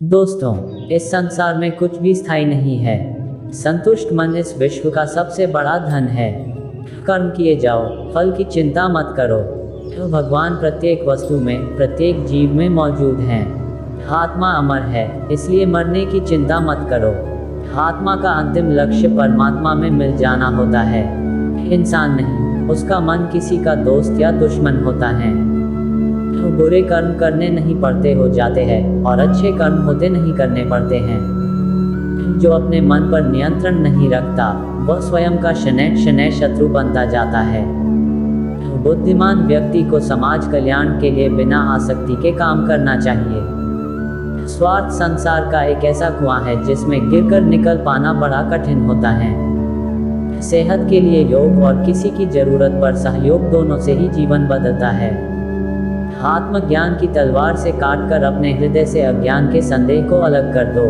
दोस्तों, इस संसार में कुछ भी स्थायी नहीं है। संतुष्ट मन इस विश्व का सबसे बड़ा धन है। कर्म किए जाओ, फल की चिंता मत करो। तो भगवान प्रत्येक वस्तु में, प्रत्येक जीव में मौजूद हैं। आत्मा अमर है, इसलिए मरने की चिंता मत करो। आत्मा का अंतिम लक्ष्य परमात्मा में मिल जाना होता है, इंसान नहीं। उसका मन किसी का दोस्त या दुश्मन होता है। तो बुरे कर्म करने नहीं पड़ते हो जाते हैं, और अच्छे कर्म होते नहीं करने पड़ते हैं। जो अपने मन पर नियंत्रण नहीं रखता, वह स्वयं का शनैः शनैः शत्रु बनता जाता है। बुद्धिमान व्यक्ति को समाज कल्याण के लिए बिना आसक्ति के काम करना चाहिए। स्वार्थ संसार का एक ऐसा कुआं है जिसमें गिरकर निकल पाना बड़ा कठिन होता है। सेहत के लिए योग और किसी की जरूरत पर सहयोग, दोनों से ही जीवन बदलता है। आत्मज्ञान की तलवार से काटकर अपने हृदय से अज्ञान के संदेह को अलग कर दो।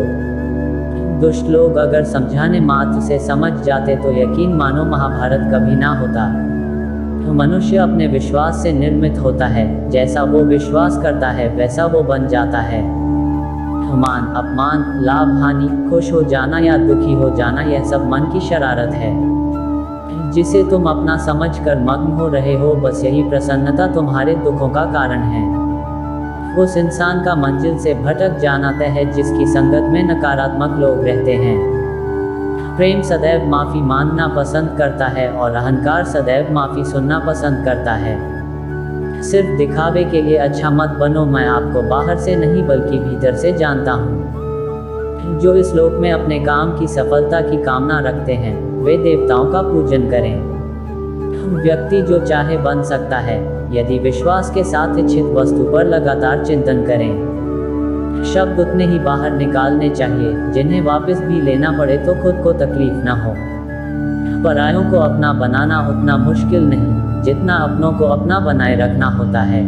दुष्ट लोग अगर समझाने मात्र से समझ जाते तो यकीन मानो महाभारत कभी ना होता। मनुष्य अपने विश्वास से निर्मित होता है, जैसा वो विश्वास करता है वैसा वो बन जाता है। मान अपमान, लाभ हानि, खुश हो जाना या दुखी हो जाना, यह सब मन की शरारत है जिसे तुम अपना समझकर मग्न हो रहे हो। बस यही प्रसन्नता तुम्हारे दुखों का कारण है। उस इंसान का मंजिल से भटक जाना तय है जिसकी संगत में नकारात्मक लोग रहते हैं। प्रेम सदैव माफी मांगना पसंद करता है और अहंकार सदैव माफी सुनना पसंद करता है। सिर्फ दिखावे के लिए अच्छा मत बनो। मैं आपको बाहर से नहीं बल्कि भीतर से जानता हूँ। जो इस लोक में अपने काम की सफलता की कामना रखते हैं, वे देवताओं का पूजन करें। व्यक्ति जो चाहे बन सकता है, यदि विश्वास के साथ इच्छित वस्तु पर लगातार चिंतन करें। शब्द उतने ही बाहर निकालने चाहिए जिन्हें वापस भी लेना पड़े तो खुद को तकलीफ ना हो। परायों को अपना बनाना उतना मुश्किल नहीं जितना अपनों को अपना बनाए रखना होता है।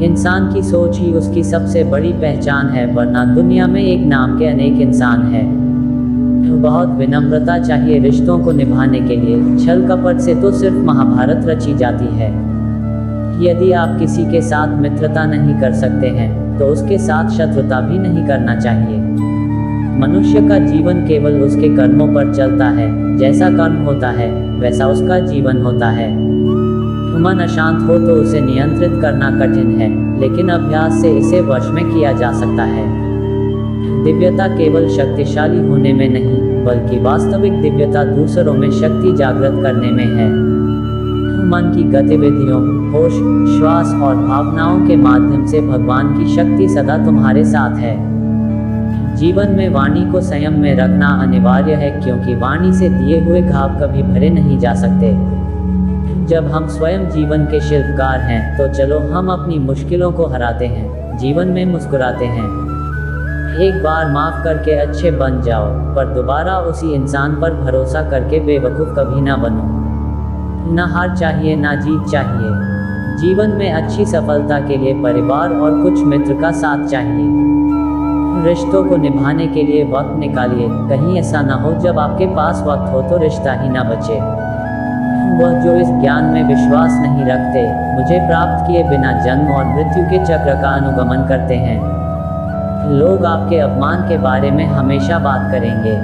इंसान की सोच ही उसकी सबसे बड़ी पहचान है, वरना दुनिया में एक नाम के अनेक इंसान है। बहुत विनम्रता चाहिए रिश्तों को निभाने के लिए। छल कपट से तो सिर्फ महाभारत रची जाती है। यदि आप किसी के साथ मित्रता नहीं कर सकते हैं, तो उसके साथ शत्रुता भी नहीं करना चाहिए। मनुष्य का जीवन केवल उसके कर्मों पर चलता है। जैसा कर्म होता है वैसा उसका जीवन होता है। मन अशांत हो तो उसे नियंत्रित करना कठिन है, लेकिन अभ्यास से इसे वश में किया जा सकता है। दिव्यता केवल शक्तिशाली होने में नहीं, बल्कि वास्तविक दिव्यता दूसरों में शक्ति जागृत करने में है। मन की गतिविधियों, होश, श्वास और भावनाओं के माध्यम से भगवान की शक्ति सदा तुम्हारे साथ है। जीवन में वाणी को संयम में रखना अनिवार्य है, क्योंकि वाणी से दिए हुए घाव कभी भरे नहीं जा सकते। जब हम स्वयं जीवन के शिल्पकार हैं, तो चलो हम अपनी मुश्किलों को हराते हैं, जीवन में मुस्कुराते हैं। एक बार माफ करके अच्छे बन जाओ, पर दोबारा उसी इंसान पर भरोसा करके बेवकूफ़ कभी ना बनो। ना हार चाहिए, ना जीत चाहिए। जीवन में अच्छी सफलता के लिए परिवार और कुछ मित्र का साथ चाहिए। रिश्तों को निभाने के लिए वक्त निकालिए। कहीं ऐसा ना हो जब आपके पास वक्त हो तो रिश्ता ही ना बचे। वह जो इस ज्ञान में विश्वास नहीं रखते, मुझे प्राप्त किए बिना जन्म और मृत्यु के चक्र का अनुगमन करते हैं। लोग आपके अपमान के बारे में हमेशा बात करेंगे।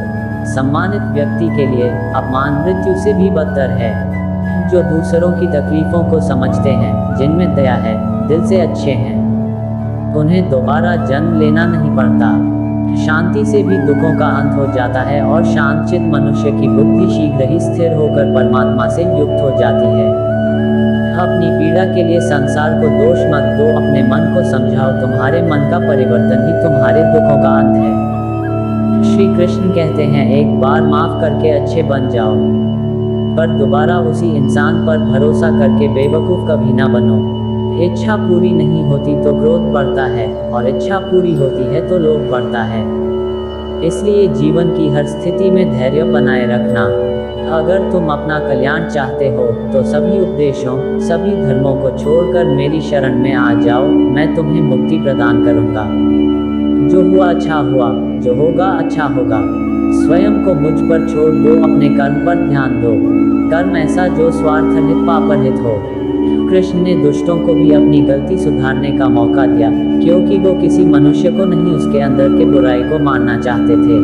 सम्मानित व्यक्ति के लिए अपमान मृत्यु से भी बदतर है। जो दूसरों की तकलीफों को समझते हैं, जिनमें दया है, दिल से अच्छे हैं, उन्हें दोबारा जन्म लेना नहीं पड़ता। शांति से भी दुखों का अंत हो जाता है और शांतचित्त मनुष्य की बुद्धि शीघ्र ही स्थिर होकर परमात्मा से युक्त हो जाती है। अपनी पीड़ा के लिए संसार को दोष मत दो, अपने मन को समझाओ। तुम्हारे मन का परिवर्तन ही तुम्हारे दुखों का अंत है। श्री कृष्ण कहते हैं, एक बार माफ करके अच्छे बन जाओ, पर दोबारा उसी इंसान पर भरोसा करके बेवकूफ़ कभी ना बनो। इच्छा पूरी नहीं होती तो क्रोध बढ़ता है, और इच्छा पूरी होती है तो लोभ बढ़ता है। इसलिए जीवन की हर स्थिति में धैर्य बनाए रखना। अगर तुम अपना कल्याण चाहते हो तो सभी उपदेशों, सभी धर्मों को छोड़कर मेरी शरण में आ जाओ। मैं तुम्हें मुक्ति प्रदान करूंगा। जो हुआ अच्छा हुआ, जो होगा अच्छा होगा। स्वयं को मुझ पर छोड़ दो, अपने कर्म पर ध्यान दो। कर्म ऐसा जो स्वार्थरहित पापरहित हो। कृष्ण ने दुष्टों को भी अपनी गलती सुधारने का मौका दिया, क्योंकि वो किसी मनुष्य को नहीं उसके अंदर के बुराई को मारना चाहते थे।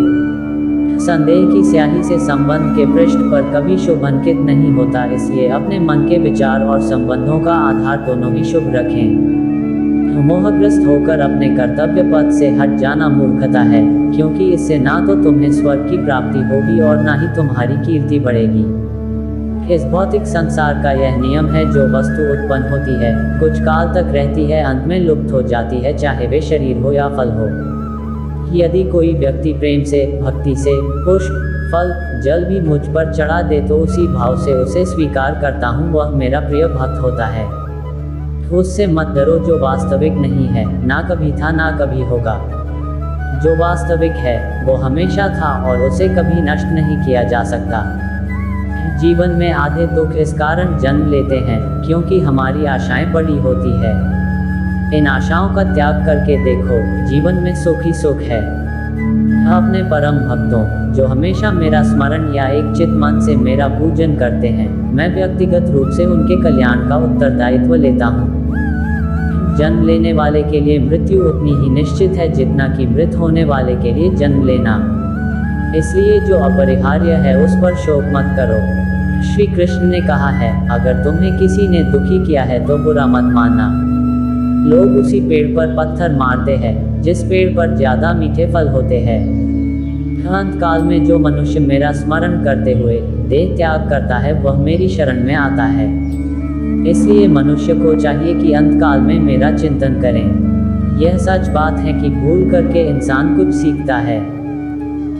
संदेह की स्याही से संबंध के पृष्ठ पर कभी शुभ अंकित नहीं होता, इसलिए अपने मन के विचार और संबंधों का आधार दोनों ही शुभ रखें। मोहग्रस्त होकर अपने कर्तव्य पथ से हट जाना मूर्खता है, क्योंकि इससे ना तो तुम्हें स्वर्ग की प्राप्ति होगी और ना ही तुम्हारी कीर्ति बढ़ेगी। इस भौतिक संसार का यह नियम है, जो वस्तु उत्पन्न होती है, कुछ काल तक रहती है, अंत में लुप्त हो जाती है, चाहे वे शरीर हो या फल हो। यदि कोई व्यक्ति प्रेम से, भक्ति से पुष्प, फल, जल भी मुझ पर चढ़ा दे तो उसी भाव से उसे स्वीकार करता हूँ, वह मेरा प्रिय भक्त होता है। उससे मत डरो जो वास्तविक नहीं है, ना कभी था ना कभी होगा। जो वास्तविक है वो हमेशा था और उसे कभी नष्ट नहीं किया जा सकता। जीवन में आधे दुख इस कारण जन्म लेते हैं क्योंकि हमारी आशाएं बड़ी होती है। इन आशाओं का त्याग करके देखो, जीवन में सुख ही सुख है। अपने परम भक्तों जो हमेशा मेरा स्मरण या एक चित मन से मेरा पूजन करते हैं, मैं व्यक्तिगत रूप से उनके कल्याण का उत्तरदायित्व लेता हूँ। जन्म लेने वाले के लिए मृत्यु उतनी ही निश्चित है जितना कि मृत होने वाले के लिए जन्म लेना। इसलिए जो अपरिहार्य है उस पर शोक मत करो। श्री कृष्ण ने कहा है, अगर तुम्हें किसी ने दुखी किया है तो बुरा मत मानना। लोग उसी पेड़ पर पत्थर मारते हैं जिस पेड़ पर ज्यादा मीठे फल होते हैं। अंत काल में जो मनुष्य मेरा स्मरण करते हुए देह त्याग करता है वह मेरी शरण में आता है। इसलिए मनुष्य को चाहिए कि अंत काल में मेरा चिंतन करें। यह सच बात है कि भूल करके इंसान कुछ सीखता है,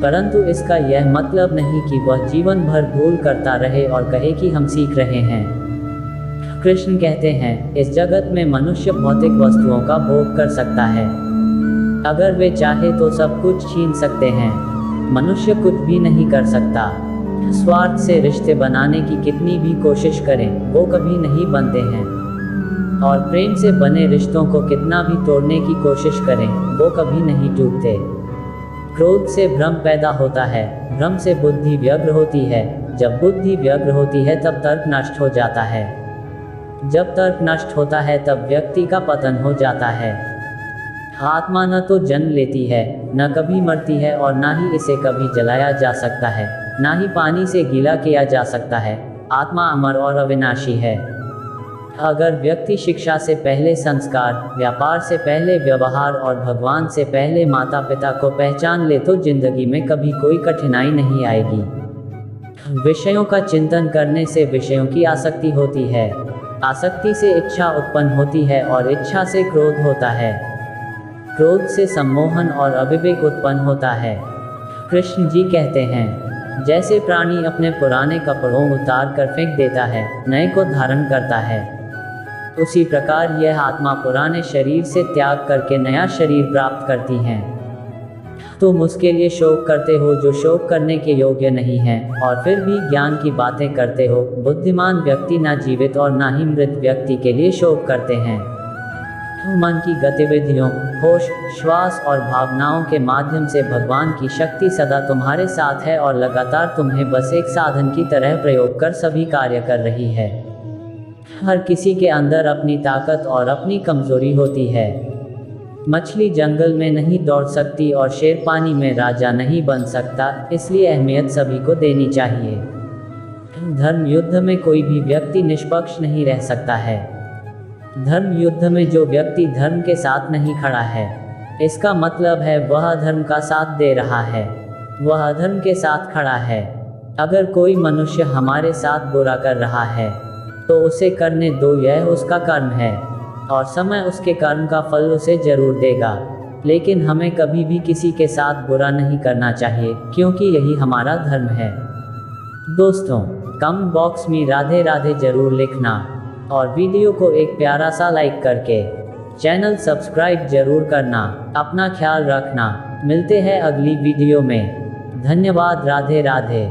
परंतु इसका यह मतलब नहीं कि वह जीवन भर भूल करता रहे और कहे कि हम सीख रहे हैं। कृष्ण कहते हैं, इस जगत में मनुष्य भौतिक वस्तुओं का भोग कर सकता है। अगर वे चाहे तो सब कुछ छीन सकते हैं। मनुष्य कुछ भी नहीं कर सकता। स्वार्थ से रिश्ते बनाने की कितनी भी कोशिश करें वो कभी नहीं बनते हैं, और प्रेम से बने रिश्तों को कितना भी तोड़ने की कोशिश करें वो कभी नहीं टूटते। क्रोध से भ्रम पैदा होता है, भ्रम से बुद्धि व्यग्र होती है, जब बुद्धि व्यग्र होती है तब तर्क नष्ट हो जाता है, जब तर्क नष्ट होता है तब व्यक्ति का पतन हो जाता है। आत्मा न तो जन्म लेती है, न कभी मरती है, और न ही इसे कभी जलाया जा सकता है, न ही पानी से गीला किया जा सकता है। आत्मा अमर और अविनाशी है। अगर व्यक्ति शिक्षा से पहले संस्कार, व्यापार से पहले व्यवहार और भगवान से पहले माता पिता को पहचान ले तो जिंदगी में कभी कोई कठिनाई नहीं आएगी। विषयों का चिंतन करने से विषयों की आसक्ति होती है, आसक्ति से इच्छा उत्पन्न होती है और इच्छा से क्रोध होता है, क्रोध से सम्मोहन और अविवेक उत्पन्न होता है। कृष्ण जी कहते हैं, जैसे प्राणी अपने पुराने कपड़ों उतार कर फेंक देता है, नए को धारण करता है, उसी प्रकार यह आत्मा पुराने शरीर से त्याग करके नया शरीर प्राप्त करती है। तुम उसके लिए शोक करते हो जो शोक करने के योग्य नहीं है, और फिर भी ज्ञान की बातें करते हो। बुद्धिमान व्यक्ति ना जीवित और ना ही मृत व्यक्ति के लिए शोक करते हैं। मन की गतिविधियों, होश, श्वास और भावनाओं के माध्यम से भगवान की शक्ति सदा तुम्हारे साथ है और लगातार तुम्हें बस एक साधन की तरह प्रयोग कर सभी कार्य कर रही है। हर किसी के अंदर अपनी ताकत और अपनी कमजोरी होती है। मछली जंगल में नहीं दौड़ सकती और शेर पानी में राजा नहीं बन सकता, इसलिए अहमियत सभी को देनी चाहिए। धर्म युद्ध में कोई भी व्यक्ति निष्पक्ष नहीं रह सकता है। धर्म युद्ध में जो व्यक्ति धर्म के साथ नहीं खड़ा है, इसका मतलब है वह अधर्म का साथ दे रहा है, वह अधर्म के साथ खड़ा है। अगर कोई मनुष्य हमारे साथ बुरा कर रहा है तो उसे करने दो, यह उसका कर्म है और समय उसके कर्म का फल उसे जरूर देगा। लेकिन हमें कभी भी किसी के साथ बुरा नहीं करना चाहिए, क्योंकि यही हमारा धर्म है। दोस्तों, कमेंट बॉक्स में राधे राधे जरूर लिखना और वीडियो को एक प्यारा सा लाइक करके चैनल सब्सक्राइब जरूर करना। अपना ख्याल रखना। मिलते हैं अगली वीडियो में। धन्यवाद। राधे राधे।